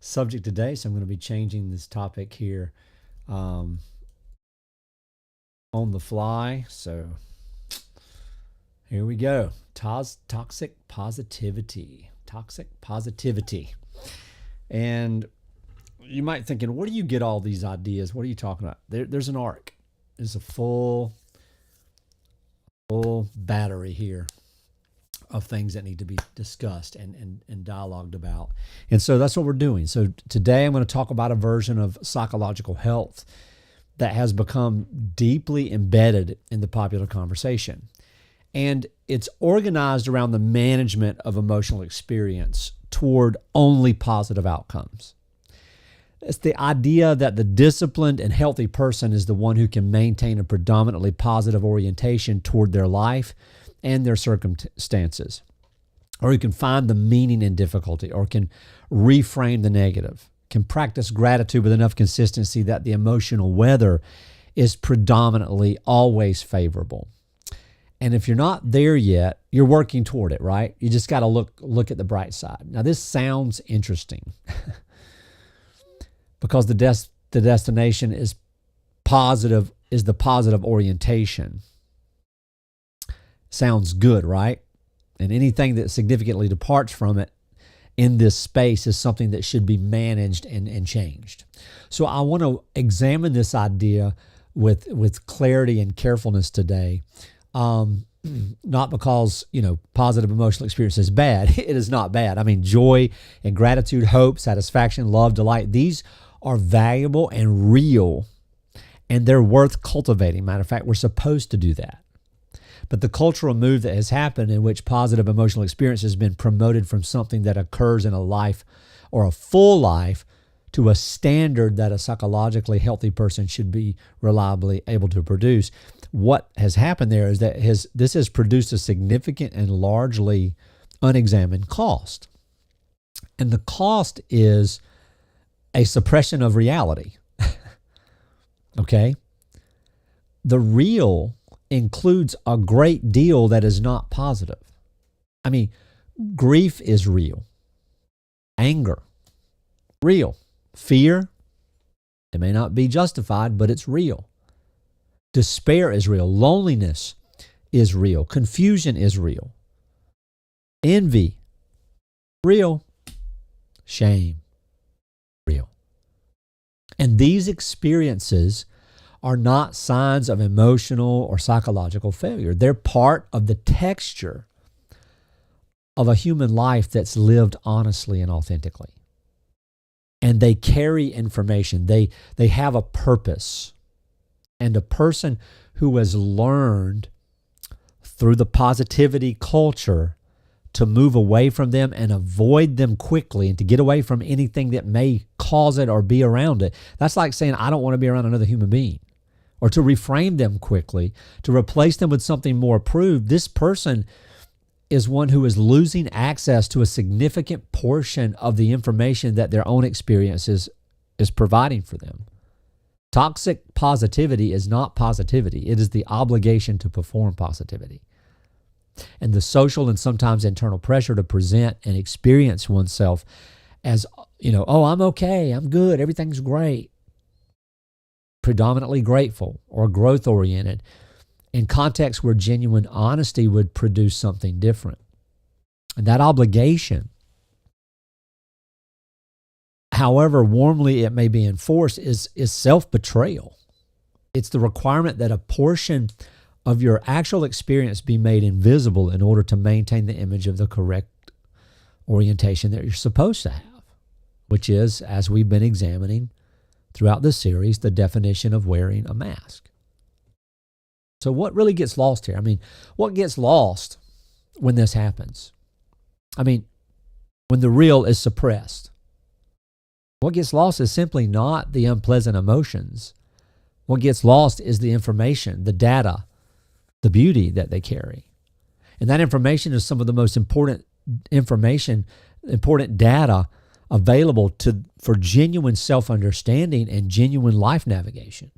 subject today, so I'm going to be changing this topic here um, on the fly. So here we go. Toxic positivity. Toxic positivity. And you might be thinking, where do you get all these ideas? What are you talking about? There's an arc. There's a full battery here of things that need to be discussed and dialogued about. And so that's what we're doing. So today I'm going to talk about a version of psychological health that has become deeply embedded in the popular conversation. And it's organized around the management of emotional experience toward only positive outcomes. It's the idea that the disciplined and healthy person is the one who can maintain a predominantly positive orientation toward their life and their circumstances, or who can find the meaning in difficulty, or can reframe the negative, can practice gratitude with enough consistency that the emotional weather is predominantly always favorable. And if you're not there yet, you're working toward it, right? You just got to look at the bright side. Now, this sounds interesting because the destination is positive, is the positive orientation. Sounds good, right? And anything that significantly departs from it in this space is something that should be managed and changed. So I want to examine this idea with clarity and carefulness today. Not because, positive emotional experience is bad. It is not bad. I mean, joy and gratitude, hope, satisfaction, love, delight, these are valuable and real, and they're worth cultivating. Matter of fact, we're supposed to do that. But the cultural move that has happened in which positive emotional experience has been promoted from something that occurs in a life or a full life to a standard that a psychologically healthy person should be reliably able to produce. What has happened there is that this has produced a significant and largely unexamined cost. And the cost is a suppression of reality. Okay? The real includes a great deal that is not positive. I mean, grief is real. Anger, real. Fear, it may not be justified, but it's real. Despair is real. Loneliness is real. Confusion is real. Envy, real. Shame, real. And these experiences are not signs of emotional or psychological failure. They're part of the texture of a human life that's lived honestly and authentically. And they carry information. They have a purpose. And a person who has learned through the positivity culture to move away from them and avoid them quickly and to get away from anything that may cause it or be around it. That's like saying, I don't want to be around another human being. Or to reframe them quickly, to replace them with something more approved. This person is one who is losing access to a significant portion of the information that their own experience is providing for them. Toxic positivity is not positivity. It is the obligation to perform positivity. And the social and sometimes internal pressure to present and experience oneself as, oh, I'm okay, I'm good, everything's great. Predominantly grateful or growth-oriented in contexts where genuine honesty would produce something different. And that obligation, however warmly it may be enforced, is self-betrayal. It's the requirement that a portion of your actual experience be made invisible in order to maintain the image of the correct orientation that you're supposed to have, which is, as we've been examining throughout this series, the definition of wearing a mask. So what really gets lost here? I mean, what gets lost when this happens? I mean, when the real is suppressed. What gets lost is simply not the unpleasant emotions. What gets lost is the information, the data, the beauty that they carry. And that information is some of the most important data available for genuine self-understanding and genuine life navigation.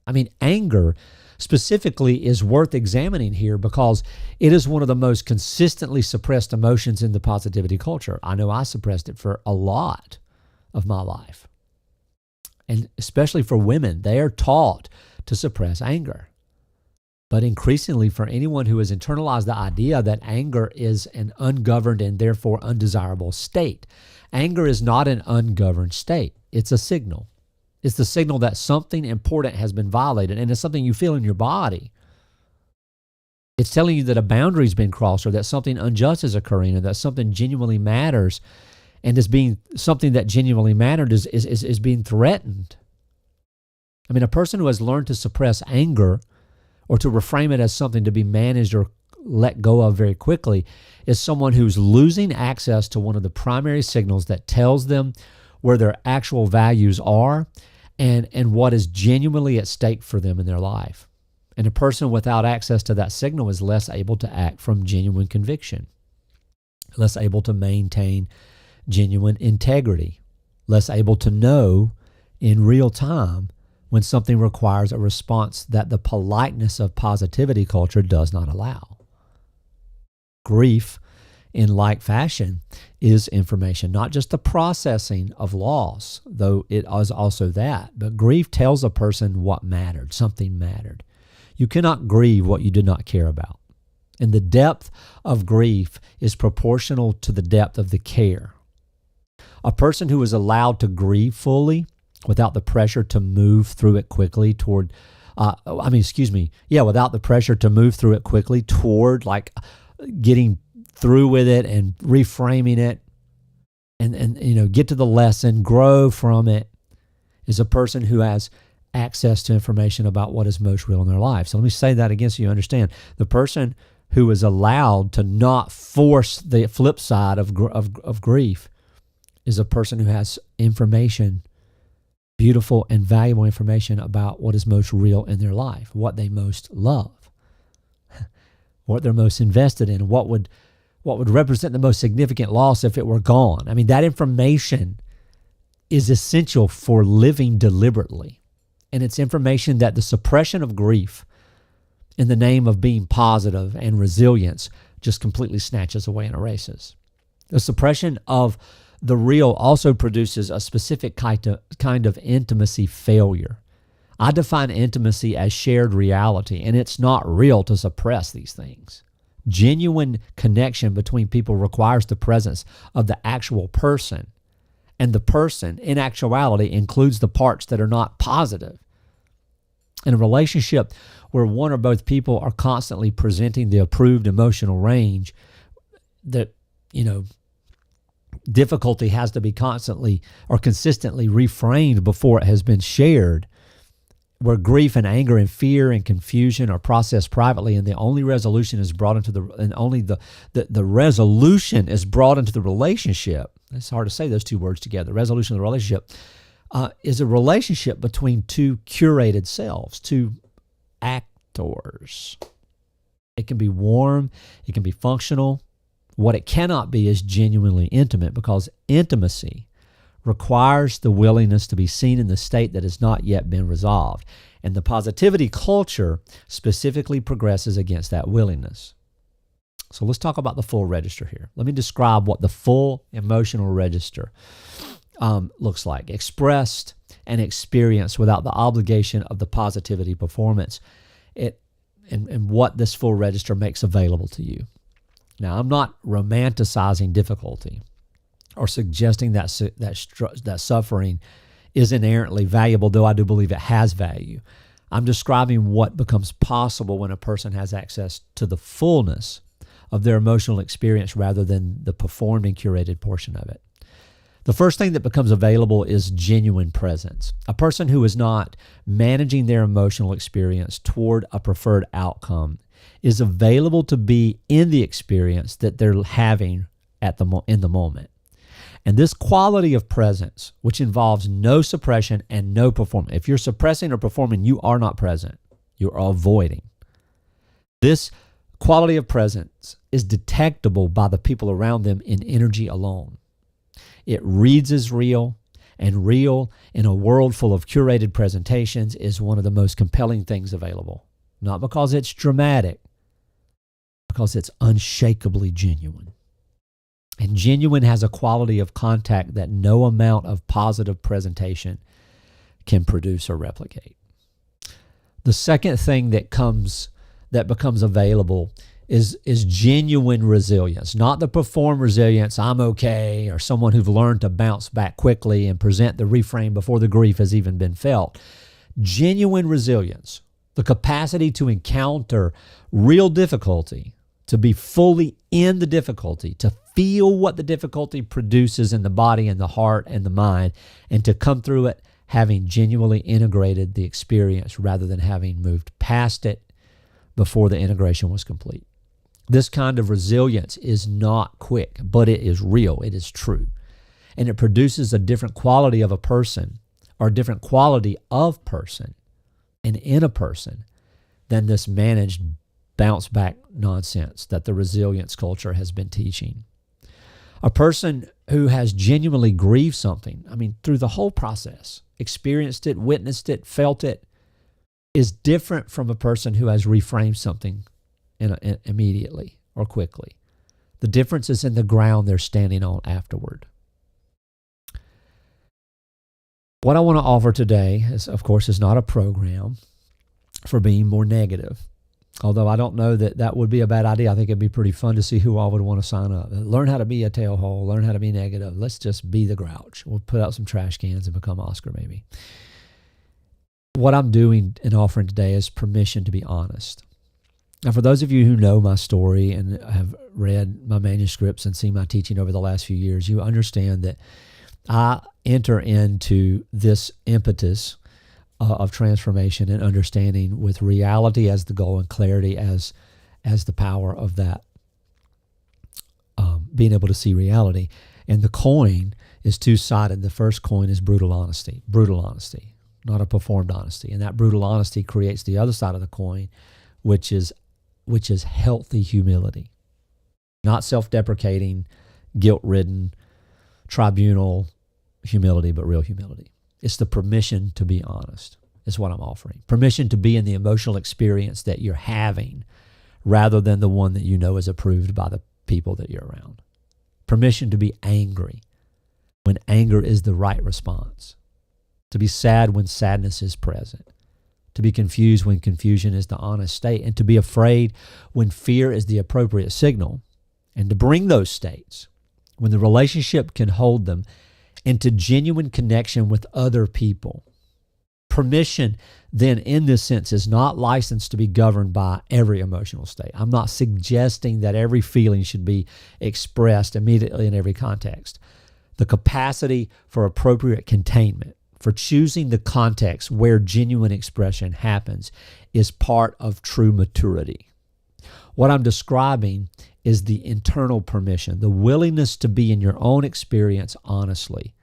I mean, anger specifically is worth examining here because it is one of the most consistently suppressed emotions in the positivity culture. I know I suppressed it for a lot of my life. And especially for women, they are taught to suppress anger. But increasingly, for anyone who has internalized the idea that anger is an ungoverned and therefore undesirable state, anger is not an ungoverned state. It's a signal. It's the signal that something important has been violated, and it's something you feel in your body. It's telling you that a boundary's been crossed, or that something unjust is occurring, or that something genuinely matters, and something that genuinely mattered is being threatened. I mean, a person who has learned to suppress anger or to reframe it as something to be managed or let go of very quickly is someone who's losing access to one of the primary signals that tells them where their actual values are and what is genuinely at stake for them in their life. And a person without access to that signal is less able to act from genuine conviction, less able to maintain genuine integrity, less able to know in real time when something requires a response that the politeness of positivity culture does not allow. Grief, in like fashion, is information, not just the processing of loss, though it is also that, but grief tells a person what mattered, something mattered. You cannot grieve what you did not care about. And the depth of grief is proportional to the depth of the care. A person who is allowed to grieve fully without the pressure to move through it quickly without the pressure to move through it quickly toward like getting through with it and reframing it and get to the lesson, grow from it, is a person who has access to information about what is most real in their life. So let me say that again so you understand. The person who is allowed to not force the flip side of grief is a person who has information, beautiful and valuable information about what is most real in their life, what they most love, what they're most invested in, what would represent the most significant loss if it were gone. I mean, that information is essential for living deliberately. And it's information that the suppression of grief in the name of being positive and resilience just completely snatches away and erases. The suppression of the real also produces a specific kind of intimacy failure. I define intimacy as shared reality, and it's not real to suppress these things. Genuine connection between people requires the presence of the actual person, and the person, in actuality, includes the parts that are not positive. In a relationship where one or both people are constantly presenting the approved emotional range, that, difficulty has to be constantly or consistently reframed before it has been shared, where grief and anger and fear and confusion are processed privately, and the only resolution is brought into the resolution is brought into the relationship. It's hard to say those two words together. Resolution of the relationship is a relationship between two curated selves, two actors. It can be warm, it can be functional. What it cannot be is genuinely intimate, because intimacy requires the willingness to be seen in the state that has not yet been resolved. And the positivity culture specifically progresses against that willingness. So let's talk about the full register here. Let me describe what the full emotional register looks like, expressed and experienced without the obligation of the positivity performance, and what this full register makes available to you. Now, I'm not romanticizing difficulty or suggesting that suffering is inherently valuable, though I do believe it has value. I'm describing what becomes possible when a person has access to the fullness of their emotional experience rather than the performed and curated portion of it. The first thing that becomes available is genuine presence. A person who is not managing their emotional experience toward a preferred outcome is available to be in the experience that they're having in the moment. And this quality of presence, which involves no suppression and no performance. If you're suppressing or performing, you are not present. You are avoiding. This quality of presence is detectable by the people around them in energy alone. It reads as real, and real in a world full of curated presentations is one of the most compelling things available. Not because it's dramatic, because it's unshakably genuine. And genuine has a quality of contact that no amount of positive presentation can produce or replicate. The second thing that becomes available is genuine resilience, not the performed resilience, I'm okay, or someone who've learned to bounce back quickly and present the reframe before the grief has even been felt. Genuine resilience, the capacity to encounter real difficulty, to be fully in the difficulty, to feel what the difficulty produces in the body and the heart and the mind, and to come through it having genuinely integrated the experience rather than having moved past it before the integration was complete. This kind of resilience is not quick, but it is real, it is true. And it produces a different quality of a person, or a different quality of person and in a person than this managed bounce back nonsense that the resilience culture has been teaching. A person who has genuinely grieved something, through the whole process, experienced it, witnessed it, felt it, is different from a person who has reframed something immediately or quickly. The difference is in the ground they're standing on afterward. What I want to offer today is, of course, is not a program for being more negative. Although I don't know that would be a bad idea. I think it'd be pretty fun to see who all would want to sign up. Learn how to be a tailhole. Learn how to be negative. Let's just be the grouch. We'll put out some trash cans and become Oscar maybe. What I'm doing and offering today is permission to be honest. Now, for those of you who know my story and have read my manuscripts and seen my teaching over the last few years, you understand that I enter into this impetus of transformation and understanding with reality as the goal and clarity as the power of that, being able to see reality. And the coin is two-sided. The first coin is brutal honesty, not a performed honesty. And that brutal honesty creates the other side of the coin, which is healthy humility, not self-deprecating, guilt-ridden, tribunal humility, but real humility. It's the permission to be honest is what I'm offering. Permission to be in the emotional experience that you're having rather than the one that you know is approved by the people that you're around. Permission to be angry when anger is the right response. To be sad when sadness is present. To be confused when confusion is the honest state. And to be afraid when fear is the appropriate signal. And to bring those states, when the relationship can hold them, into genuine connection with other people. Permission, then, in this sense, is not licensed to be governed by every emotional state. I'm not suggesting that every feeling should be expressed immediately in every context. The capacity for appropriate containment, for choosing the context where genuine expression happens, is part of true maturity. What I'm describing is the internal permission, the willingness to be in your own experience honestly,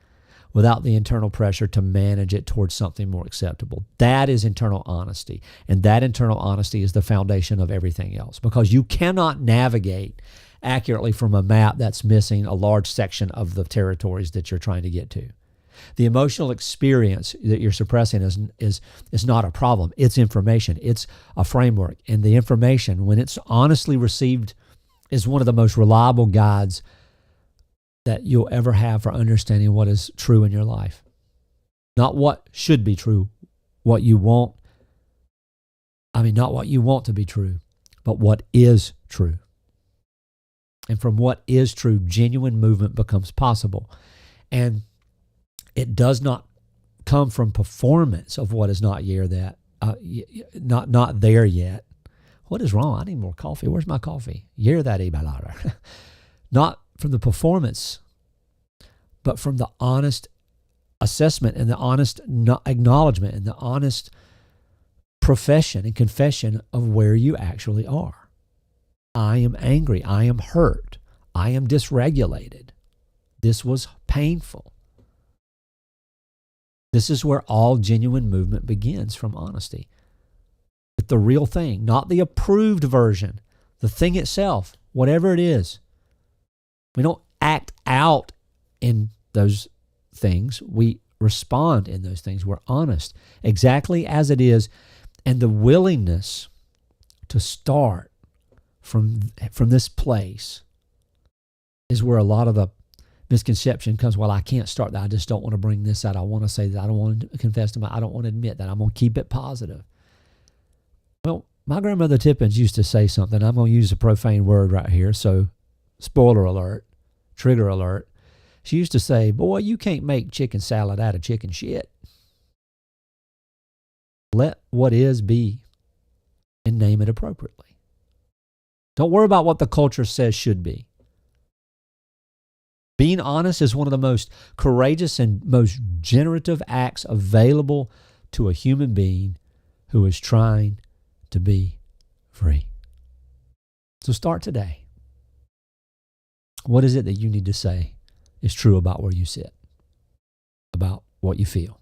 without the internal pressure to manage it towards something more acceptable. That is internal honesty. And that internal honesty is the foundation of everything else, because you cannot navigate accurately from a map that's missing a large section of the territories that you're trying to get to. The emotional experience that you're suppressing is not a problem. It's information. It's a framework. And the information, when it's honestly received, is one of the most reliable guides that you'll ever have for understanding what is true in your life. Not what should be true, what you want. Not what you want to be true, but what is true. And from what is true, genuine movement becomes possible. And it does not come from performance of what is not not there yet. What is wrong? I need more coffee. Where's my coffee? Not from the performance, but from the honest assessment and the honest acknowledgement and the honest profession and confession of where you actually are. I am angry. I am hurt. I am dysregulated. This was painful. This is where all genuine movement begins, from honesty. With the real thing, not the approved version, the thing itself, whatever it is. We don't act out in those things. We respond in those things. We're honest, exactly as it is, and the willingness to start from this place is where a lot of the misconception comes. Well, I can't start that. I just don't want to bring this out. I want to say that. I don't want to confess to I don't want to admit that. I'm going to keep it positive. Well, my grandmother Tippins used to say something. I'm going to use a profane word right here. So, spoiler alert, trigger alert. She used to say, boy, you can't make chicken salad out of chicken shit. Let what is be and name it appropriately. Don't worry about what the culture says should be. Being honest is one of the most courageous and most generative acts available to a human being who is trying to be free. So start today. What is it that you need to say is true about where you sit, about what you feel,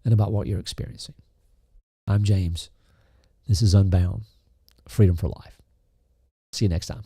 and about what you're experiencing? I'm James. This is Unbound, Freedom for Life. See you next time.